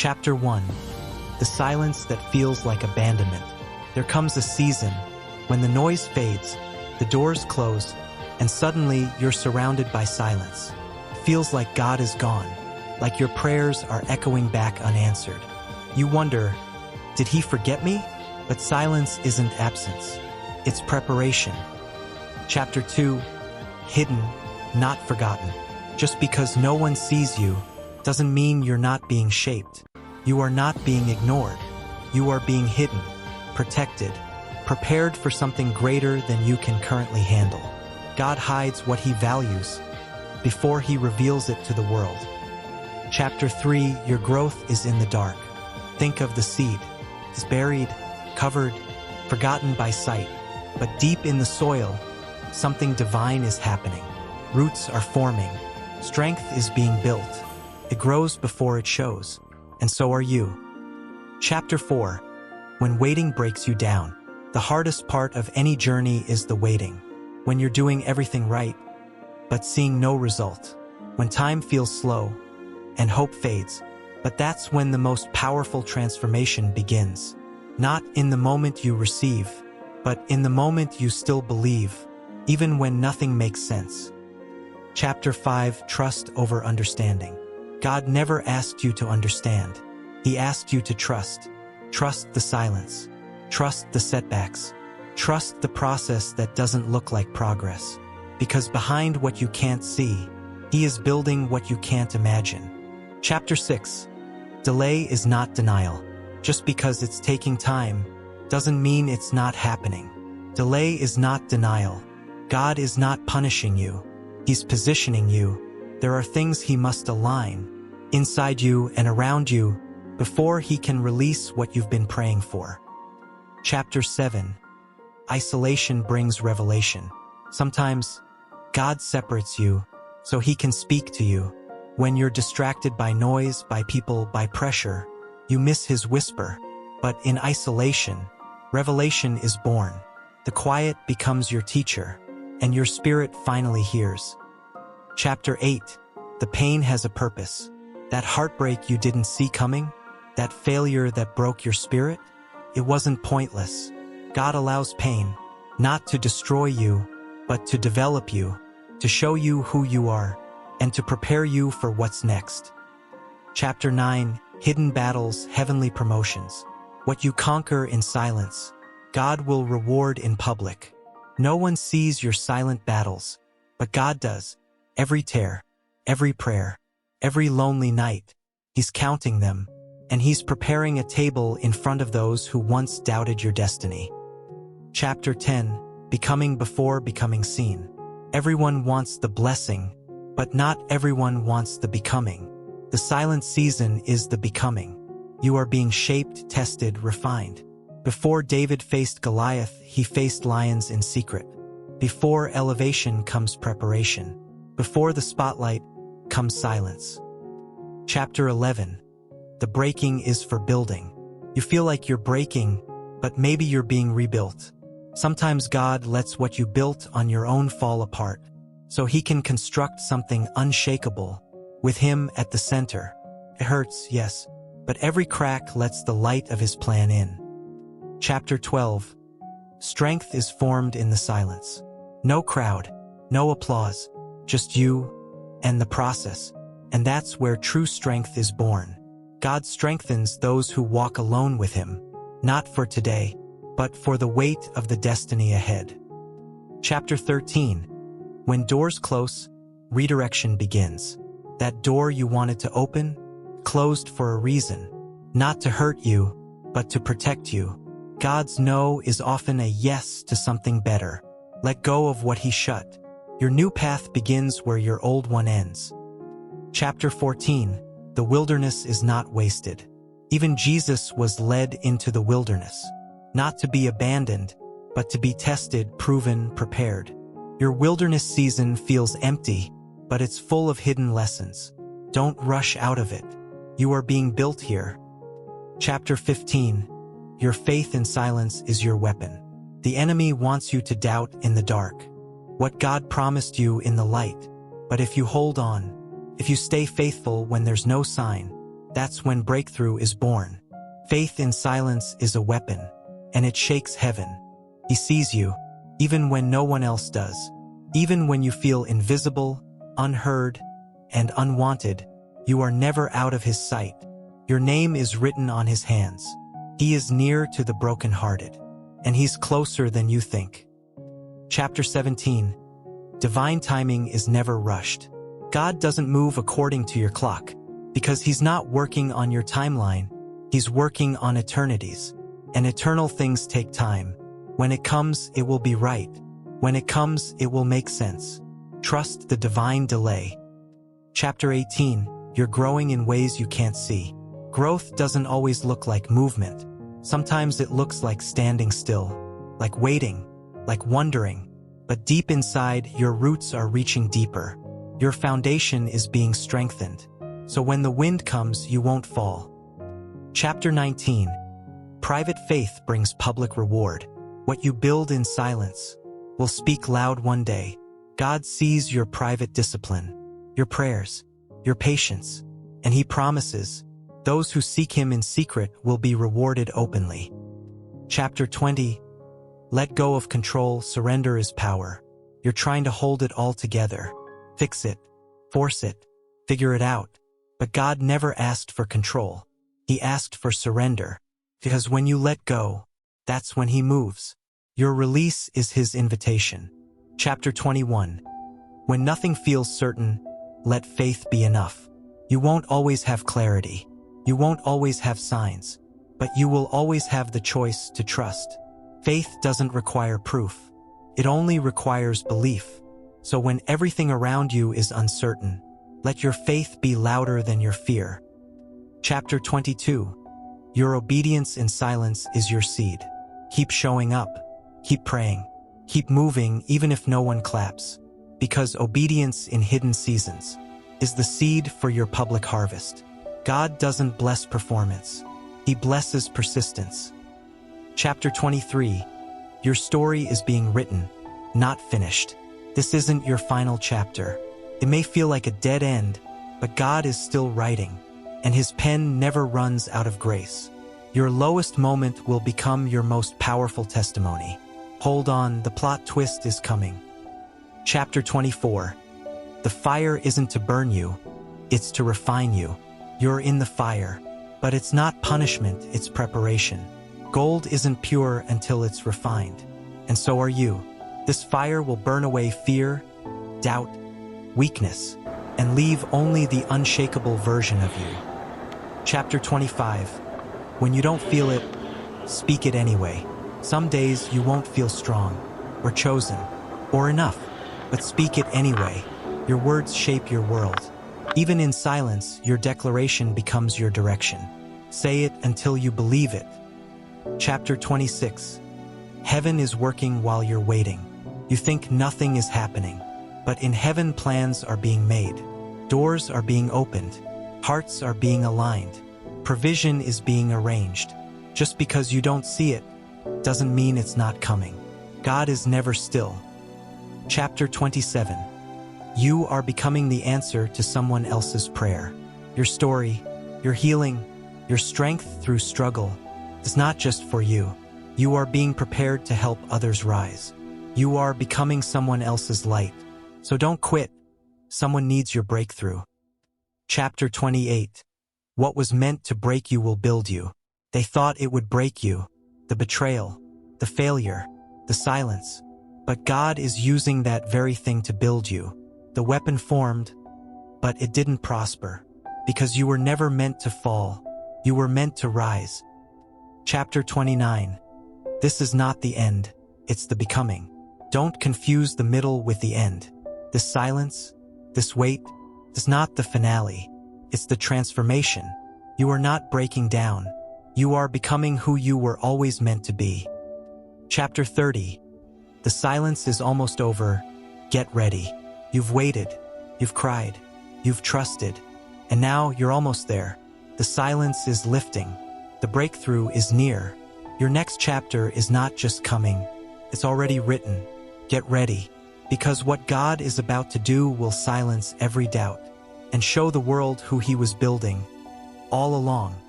Chapter 1. The silence that feels like abandonment. There comes a season when the noise fades, the doors close, and suddenly you're surrounded by silence. It feels like God is gone, like your prayers are echoing back unanswered. You wonder, did he forget me? But silence isn't absence. It's preparation. Chapter 2. Hidden, not forgotten. Just because no one sees you doesn't mean you're not being shaped. You are not being ignored. You are being hidden, protected, prepared for something greater than you can currently handle. God hides what he values before he reveals it to the world. Chapter 3. Your growth is in the dark. Think of the seed. It's buried, covered, forgotten by sight. But deep in the soil, something divine is happening. Roots are forming. Strength is being built. It grows before it shows. And so are you. Chapter 4. When waiting breaks you down. The hardest part of any journey is the waiting. When you're doing everything right, but seeing no result. When time feels slow and hope fades. But that's when the most powerful transformation begins. Not in the moment you receive, but in the moment you still believe, even when nothing makes sense. Chapter 5. Trust over understanding. God never asked you to understand. He asked you to trust. Trust the silence. Trust the setbacks. Trust the process that doesn't look like progress. Because behind what you can't see, he is building what you can't imagine. Chapter 6. Delay is not denial. Just because it's taking time doesn't mean it's not happening. Delay is not denial. God is not punishing you. He's positioning you. There are things he must align inside you and around you before he can release what you've been praying for. Chapter 7. Isolation brings revelation. Sometimes God separates you so he can speak to you. When you're distracted by noise, by people, by pressure, you miss his whisper. But in isolation, revelation is born. The quiet becomes your teacher, and your spirit finally hears. Chapter 8. The pain has a purpose. That heartbreak you didn't see coming, that failure that broke your spirit, it wasn't pointless. God allows pain, not to destroy you, but to develop you, to show you who you are, and to prepare you for what's next. Chapter 9. Hidden battles, heavenly promotions. What you conquer in silence, God will reward in public. No one sees your silent battles, but God does. Every tear, every prayer, every lonely night, he's counting them, and he's preparing a table in front of those who once doubted your destiny. Chapter 10. Becoming before becoming seen. Everyone wants the blessing, but not everyone wants the becoming. The silent season is the becoming. You are being shaped, tested, refined. Before David faced Goliath, he faced lions in secret. Before elevation comes preparation. Before the spotlight comes silence. Chapter 11. The breaking is for building. You feel like you're breaking, but maybe you're being rebuilt. Sometimes God lets what you built on your own fall apart, so he can construct something unshakable, with him at the center. It hurts, yes, but every crack lets the light of his plan in. Chapter 12. Strength is formed in the silence. No crowd, no applause, just you and the process. And that's where true strength is born. God strengthens those who walk alone with him, not for today, but for the weight of the destiny ahead. Chapter 13. When doors close, redirection begins. That door you wanted to open, closed for a reason. Not to hurt you, but to protect you. God's no is often a yes to something better. Let go of what he shut. Your new path begins where your old one ends. Chapter 14. The wilderness is not wasted. Even Jesus was led into the wilderness. Not to be abandoned, but to be tested, proven, prepared. Your wilderness season feels empty, but it's full of hidden lessons. Don't rush out of it. You are being built here. Chapter 15. Your faith in silence is your weapon. The enemy wants you to doubt in the dark what God promised you in the light. But if you hold on, if you stay faithful when there's no sign, that's when breakthrough is born. Faith in silence is a weapon, and it shakes heaven. He sees you, even when no one else does. Even when you feel invisible, unheard, and unwanted, you are never out of his sight. Your name is written on his hands. He is near to the brokenhearted, and he's closer than you think. Chapter 17. Divine timing is never rushed. God doesn't move according to your clock, because he's not working on your timeline. He's working on eternities, and eternal things take time. When it comes, it will be right. When it comes, it will make sense. Trust the divine delay. Chapter 18. You're growing in ways you can't see. Growth doesn't always look like movement. Sometimes it looks like standing still, like waiting, like wondering. But deep inside, your roots are reaching deeper. Your foundation is being strengthened. So when the wind comes, you won't fall. Chapter 19. Private faith brings public reward. What you build in silence will speak loud one day. God sees your private discipline, your prayers, your patience, and he promises, those who seek him in secret will be rewarded openly. Chapter 20. Let go of control, surrender is power. You're trying to hold it all together. Fix it, force it, figure it out. But God never asked for control. He asked for surrender. Because when you let go, that's when he moves. Your release is his invitation. Chapter 21. When nothing feels certain, let faith be enough. You won't always have clarity. You won't always have signs. But you will always have the choice to trust. Faith doesn't require proof. It only requires belief. So when everything around you is uncertain, let your faith be louder than your fear. Chapter 22. Your obedience in silence is your seed. Keep showing up. Keep praying. Keep moving even if no one claps. Because obedience in hidden seasons is the seed for your public harvest. God doesn't bless performance. He blesses persistence. Chapter 23. Your story is being written, not finished. This isn't your final chapter. It may feel like a dead end, but God is still writing, and his pen never runs out of grace. Your lowest moment will become your most powerful testimony. Hold on, the plot twist is coming. Chapter 24. The fire isn't to burn you, it's to refine you. You're in the fire, but it's not punishment, it's preparation. Gold isn't pure until it's refined, and so are you. This fire will burn away fear, doubt, weakness, and leave only the unshakable version of you. Chapter 25. When you don't feel it, speak it anyway. Some days you won't feel strong, or chosen, or enough, but speak it anyway. Your words shape your world. Even in silence, your declaration becomes your direction. Say it until you believe it. Chapter 26. Heaven is working while you're waiting. You think nothing is happening, but in heaven plans are being made. Doors are being opened. Hearts are being aligned. Provision is being arranged. Just because you don't see it doesn't mean it's not coming. God is never still. Chapter 27. You are becoming the answer to someone else's prayer. Your story, your healing, your strength through struggle is not just for you. You are being prepared to help others rise. You are becoming someone else's light. So don't quit. Someone needs your breakthrough. Chapter 28. What was meant to break you will build you. They thought it would break you. The betrayal, the failure, the silence. But God is using that very thing to build you. The weapon formed, but it didn't prosper. Because you were never meant to fall. You were meant to rise. Chapter 29. This is not the end. It's the becoming. Don't confuse the middle with the end. This silence, this wait, is not the finale. It's the transformation. You are not breaking down. You are becoming who you were always meant to be. Chapter 30. The silence is almost over. Get ready. You've waited. You've cried. You've trusted. And now you're almost there. The silence is lifting. The breakthrough is near. Your next chapter is not just coming. It's already written. Get ready. Because what God is about to do will silence every doubt and show the world who he was building. all along.